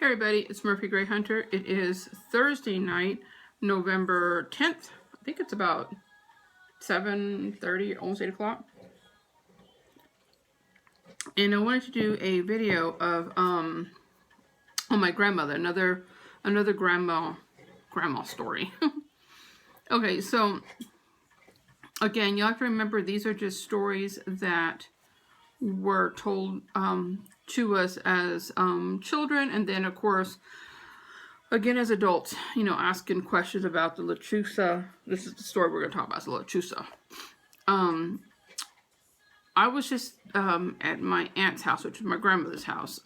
Hey everybody, it's Murphy Gray Hunter. It is Thursday night, November 10th. I think it's about 7:30, almost 8 o'clock. And I wanted to do a video of on my grandmother, another grandma story. Okay, so again, you have to remember these are just stories that were told to us as children, and then of course again as adults, asking questions about the Lechuza. This is the story we're going to talk about, the Lechuza. I was just at my aunt's house, which is my grandmother's house,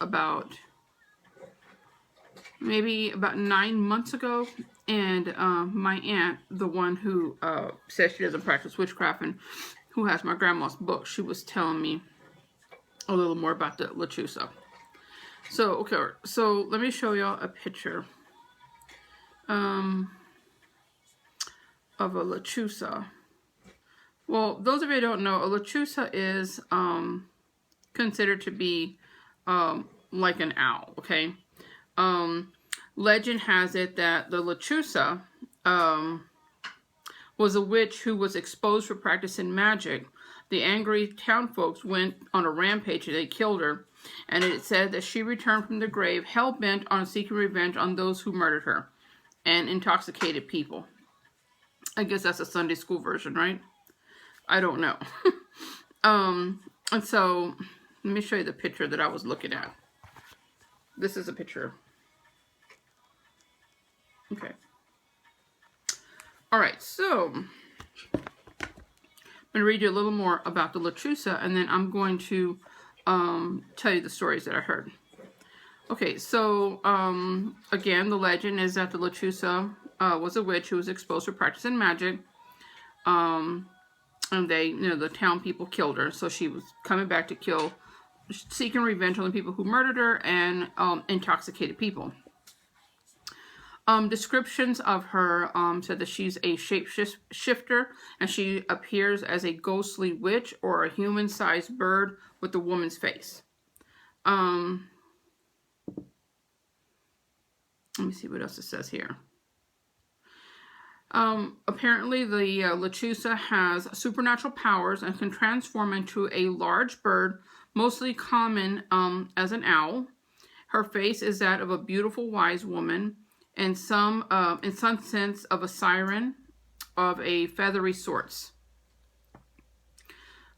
maybe about 9 months ago, and my aunt, the one who says she doesn't practice witchcraft and who has my grandma's book, she was telling me a little more about the Lechuza. So, okay, so let me show y'all a picture of a Lechuza. Well, those of you who don't know, a Lechuza is considered to be like an owl, okay? Legend has it that the Lechuza was a witch who was exposed for practicing magic. The angry town folks went on a rampage and they killed her. And it said that she returned from the grave hell-bent on seeking revenge on those who murdered her and intoxicated people. I guess that's a Sunday school version, right? I don't know. And so, let me show you the picture that I was looking at. This is a picture. Okay. Alright, so I'm going to read you a little more about the Lechuza, and then I'm going to tell you the stories that I heard. Okay, so again, the legend is that the Lechuza was a witch who was exposed for practicing magic. And they, the town people killed her, so she was coming back to seeking revenge on the people who murdered her and intoxicated people. Descriptions of her said that she's a shapeshifter, and she appears as a ghostly witch or a human-sized bird with a woman's face. Let me see what else it says here. Apparently the Lechuza has supernatural powers and can transform into a large bird, mostly common as an owl. Her face is that of a beautiful wise woman, and in some sense of a siren of a feathery sorts.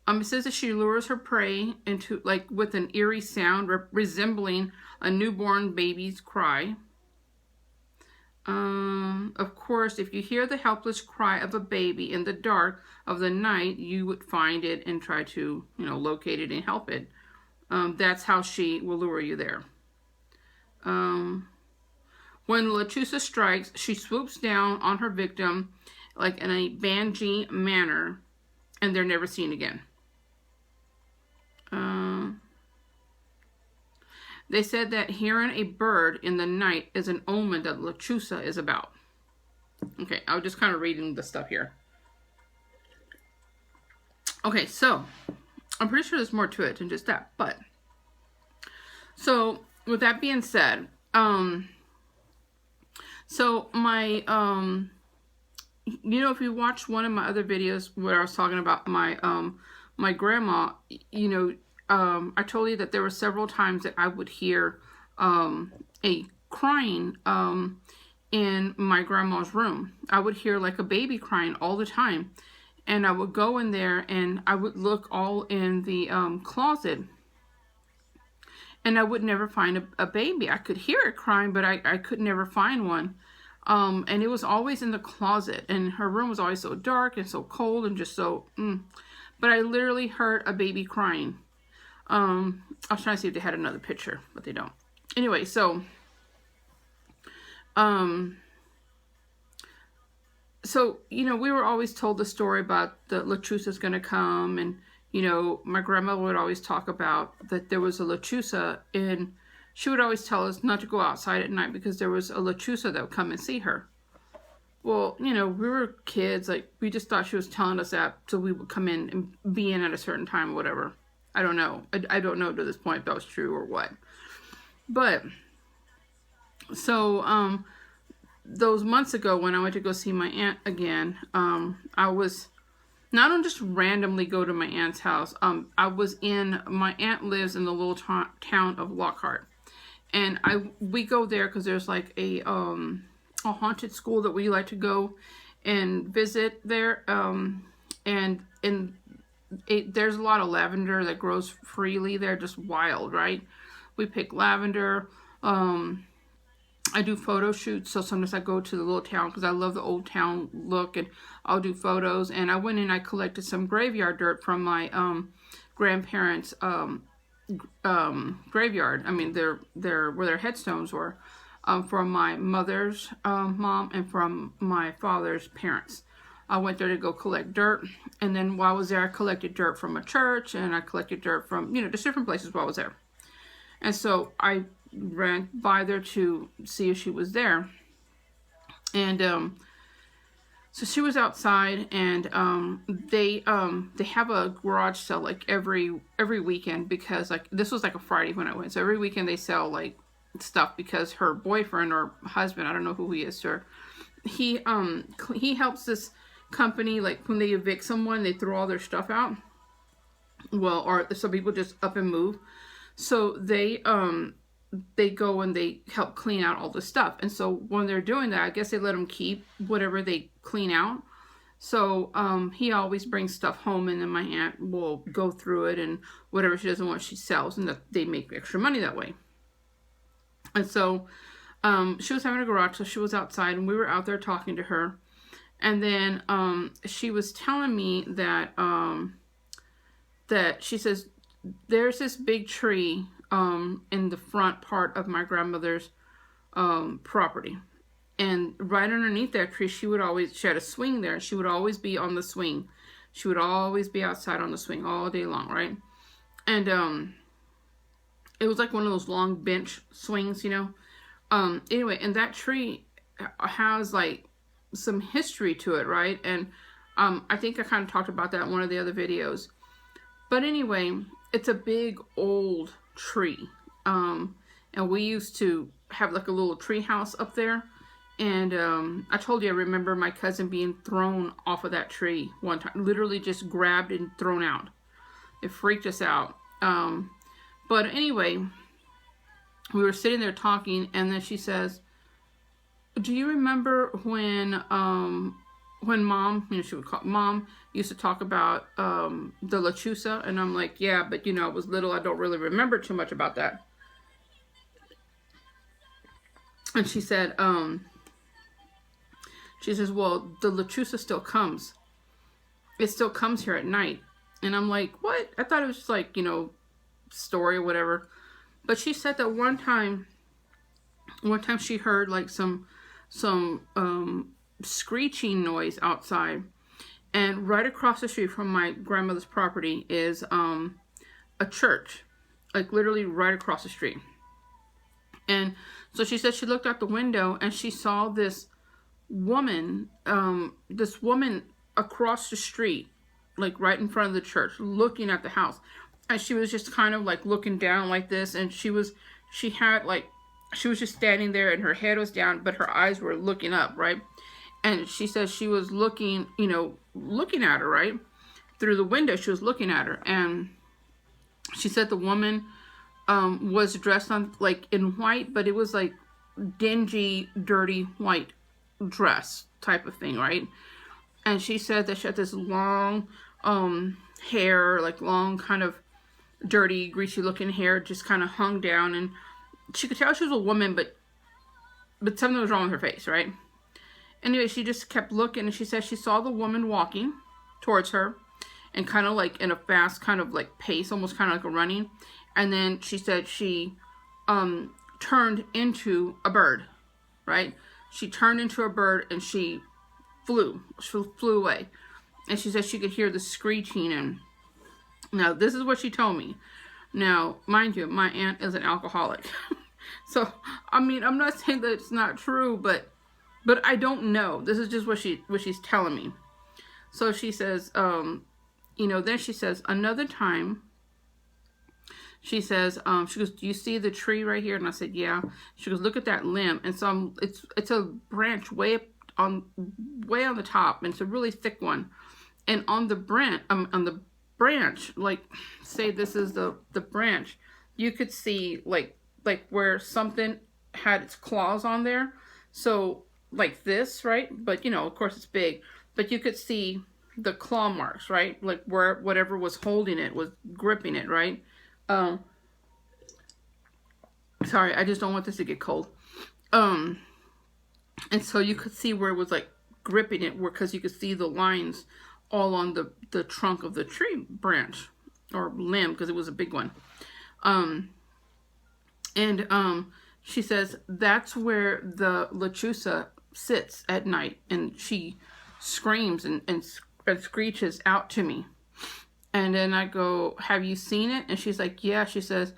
It says that she lures her prey into with an eerie sound resembling a newborn baby's cry. Of course, if you hear the helpless cry of a baby in the dark of the night, you would find it and try to, locate it and help it. That's how she will lure you there. When Lechuza strikes, she swoops down on her victim like in a banshee manner, and they're never seen again. They said that hearing a bird in the night is an omen that Lechuza is about. Okay, I was just kind of reading the stuff here. Okay, so I'm pretty sure there's more to it than just that, but so with that being said, so my if you watch one of my other videos where I was talking about my my grandma, I told you that there were several times that I would hear a crying in my grandma's room. I would hear like a baby crying all the time, and I would go in there and I would look all in the closet, and I would never find a baby. I could hear it crying, but I could never find one. And it was always in the closet, and her room was always so dark and so cold and just so but I literally heard a baby crying. I was trying to see if they had another picture, but they don't. Anyway, so we were always told the story about the Lechuza's going to come, and my grandmother would always talk about that there was a Lechuza, and she would always tell us not to go outside at night because there was a Lechuza that would come and see her. Well, we were kids, we just thought she was telling us that so we would come in and be in at a certain time or whatever. I don't know. I don't know to this point if that was true or what. But So those months ago when I went to go see my aunt again, I was not on just randomly go to my aunt's house. I was in my aunt lives in the little town of Lockhart, and we go there because there's like a haunted school that we like to go and visit there. And there's a lot of lavender that grows freely there, just wild, right? We pick lavender. I do photo shoots, so sometimes I go to the little town because I love the old town look, and I'll do photos. And I went in, I collected some graveyard dirt from my grandparents' graveyard. I mean, where their headstones were, from my mother's mom and from my father's parents. I went there to go collect dirt, and then while I was there, I collected dirt from a church, and I collected dirt from just different places while I was there. And so I ran by there to see if she was there. And so she was outside, and they have a garage sale like every weekend, because like this was like a Friday when I went. So every weekend they sell like stuff, because her boyfriend or husband, I don't know who he is to her, he helps this company, like when they evict someone, they throw all their stuff out. Well, or some people just up and move. So they go and they help clean out all the stuff. And so when they're doing that, I guess they let them keep whatever they clean out. So he always brings stuff home, and then my aunt will go through it, and whatever she doesn't want, she sells, and that they make extra money that way. And so she was having a garage, so she was outside, and we were out there talking to her. And then she was telling me that she says, there's this big tree in the front part of my grandmother's property. And right underneath that tree, she had a swing there. She would always be on the swing. She would always be outside on the swing all day long, right? And it was like one of those long bench swings, Anyway, and that tree has like some history to it, right? And I think I kind of talked about that in one of the other videos. But anyway, it's a big old tree. And we used to have like a little tree house up there. And I told you, I remember my cousin being thrown off of that tree one time. Literally just grabbed and thrown out. It freaked us out. But anyway, we were sitting there talking, and then she says, do you remember when mom, she would call mom, used to talk about the Lechuza? And I'm like, yeah, but I was little, I don't really remember too much about that. And she said, she says, well, the Lechuza still comes. It still comes here at night. And I'm like, what? I thought it was just like, story or whatever. But she said that one time she heard like some screeching noise outside, and right across the street from my grandmother's property is a church, like literally right across the street. And so she said she looked out the window and she saw this woman across the street, like right in front of the church, looking at the house. And she was just kind of like looking down like this, and she was just standing there, and her head was down, but her eyes were looking up, right? And she says she was looking at her, right? Through the window, she was looking at her. And she said the woman was dressed in white, but it was like dingy, dirty white dress type of thing, right? And she said that she had this long hair, like long kind of dirty, greasy looking hair, just kind of hung down, and she could tell she was a woman, but something was wrong with her face, right? Anyway, she just kept looking, and she said she saw the woman walking towards her, and kind of like in a fast kind of like pace, almost kind of like a running. And then she said she turned into a bird, right? She turned into a bird, and she flew away. And she said she could hear the screeching. And now this is what she told me. Now, mind you, my aunt is an alcoholic. So, I mean, I'm not saying that it's not true, but I don't know. This is just what she's telling me. So she says, then she says, another time, she says, she goes, do you see the tree right here? And I said, yeah. She goes, look at that limb. And so it's a branch way up way on the top, and it's a really thick one. And on the branch, like say this is the branch, you could see like where something had its claws on there. So like this, right? But of course it's big. But you could see the claw marks, right? Like where whatever was holding it was gripping it, right? Um, Sorry, I just don't want this to get cold. Um, and so you could see where it was like gripping it, because you could see the lines all on the trunk of the tree branch or limb, because it was a big one. Um, and she says that's where the Lechuza sits at night, and she screams and screeches out to me. And then I go, have you seen it? And she's like, yeah. She says,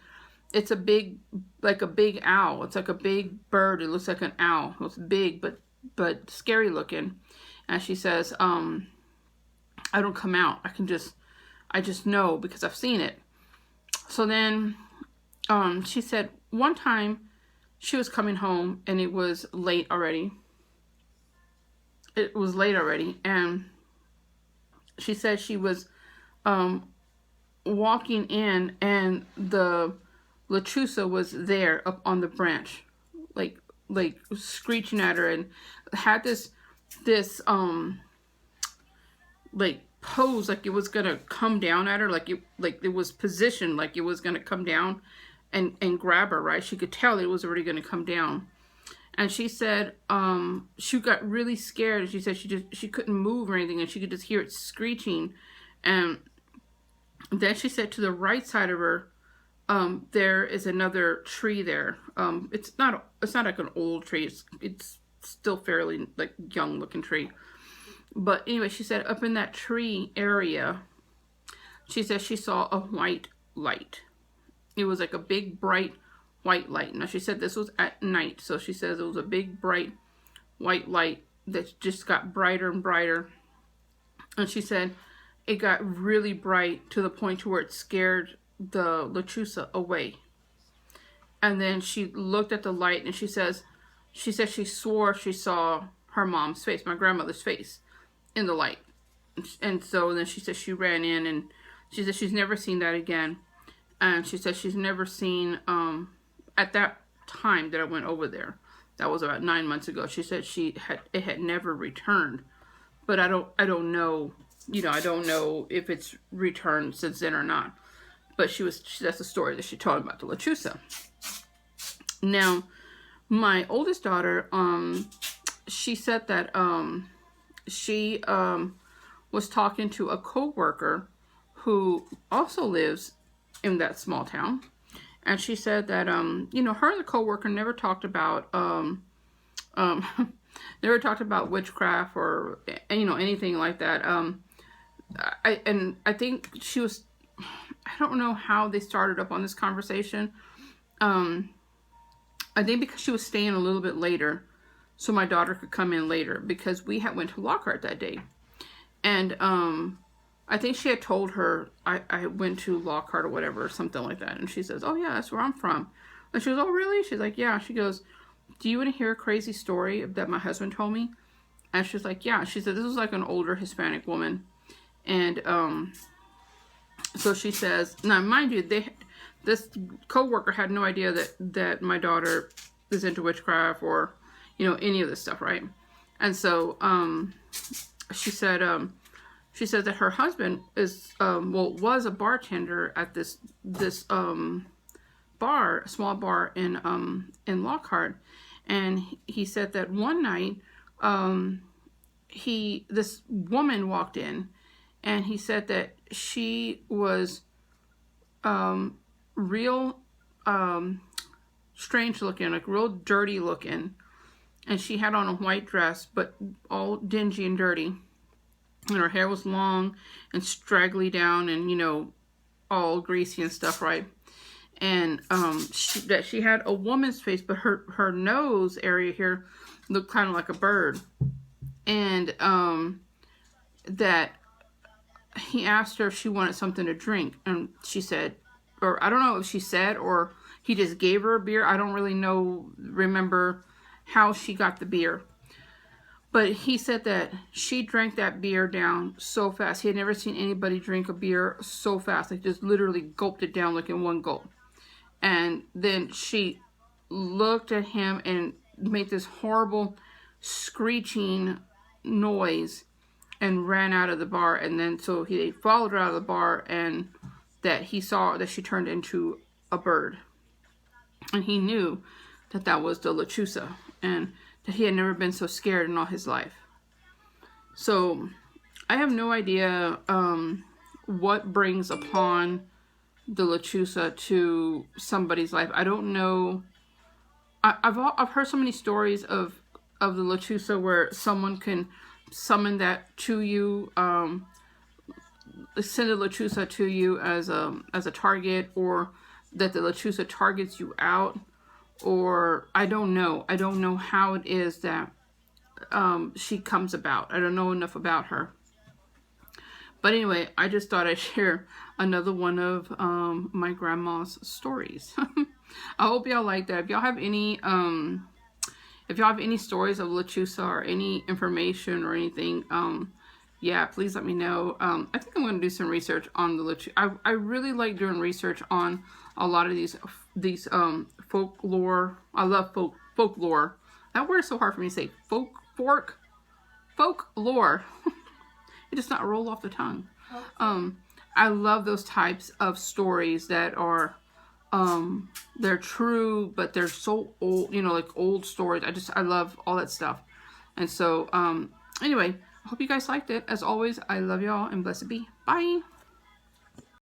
it's a big, like a big owl. It's like a big bird. It looks like an owl. It's big, but scary looking. And she says, I don't come out. I just know because I've seen it. So then, she said one time she was coming home and it was late already. It was late already. And she said she was, walking in, and the Lechuza was there up on the branch, like screeching at her, and had this like pose, like it was gonna come down at her, like it was positioned like it was gonna come down and grab her, right? She could tell it was already gonna come down. And she said she got really scared, and she said she couldn't move or anything, and she could just hear it screeching. And then she said to the right side of her, there is another tree there. It's not like an old tree. It's still fairly like young looking tree. But anyway, she said up in that tree area, she said she saw a white light. It was like a big bright white light. Now she said this was at night, so she says it was a big bright white light that just got brighter and brighter. And she said it got really bright to the point to where it scared the Lechuza away. And then she looked at the light, and she said she swore she saw her mom's face, my grandmother's face, in the light. And so then she said she ran in, and she said she's never seen that again. And she said she's never seen, at that time that I went over there, that was about 9 months ago, she said it had never returned. But I don't know, I don't know if it's returned since then or not. But that's the story that she told about the Lechuza. Now, my oldest daughter, she said that she was talking to a co-worker who also lives in that small town. And she said that, her and the co-worker never talked about, never talked about witchcraft or, anything like that. I think she was, I don't know how they started up on this conversation. I think because she was staying a little bit later, so my daughter could come in later, because we went to Lockhart that day. And I think she had told her I went to Lockhart or whatever, or something like that. And she says, oh yeah, that's where I'm from. And she goes, oh really? She's like, yeah. She goes, do you want to hear a crazy story that my husband told me? And she's like, yeah. She said, this was like an older Hispanic woman. And so she says, now mind you, this co-worker had no idea that my daughter is into witchcraft or, any of this stuff, right? And so she said that her husband was a bartender at this bar, a small bar in Lockhart. And he said that one night this woman walked in, and he said that she was real strange looking, like real dirty looking. And she had on a white dress, but all dingy and dirty. And her hair was long and straggly down and, all greasy and stuff, right? And she had a woman's face, but her nose area here looked kind of like a bird. And that he asked her if she wanted something to drink. And she said or I don't know if she said, or he just gave her a beer. I don't really remember how she got the beer. But he said that she drank that beer down so fast. He had never seen anybody drink a beer so fast. Like, just literally gulped it down like in one gulp. And then she looked at him and made this horrible screeching noise and ran out of the bar. And then so he followed her out of the bar, and that he saw that she turned into a bird. And he knew that that was the Lechuza, and that he had never been so scared in all his life. So I have no idea what brings upon the Lechuza to somebody's life. I don't know. I've heard so many stories of the Lechuza where someone can summon that to you, send a Lechuza to you as a target, or that the Lechuza targets you out, or I don't know. I don't know how it is that she comes about. I don't know enough about her. But anyway, I just thought I'd share another one of my grandma's stories. I hope y'all like that. If y'all have any stories of Lechuza or any information or anything, yeah, please let me know. I think I'm going to do some research on the Lechuza. I really like doing research on a lot of these folklore. I love folklore. That word is so hard for me to say. Folklore. It does not roll off the tongue. I love those types of stories that are they're true, but they're so old, like old stories. I love all that stuff. And so anyway, I hope you guys liked it. As always, I love y'all, and blessed be. Bye.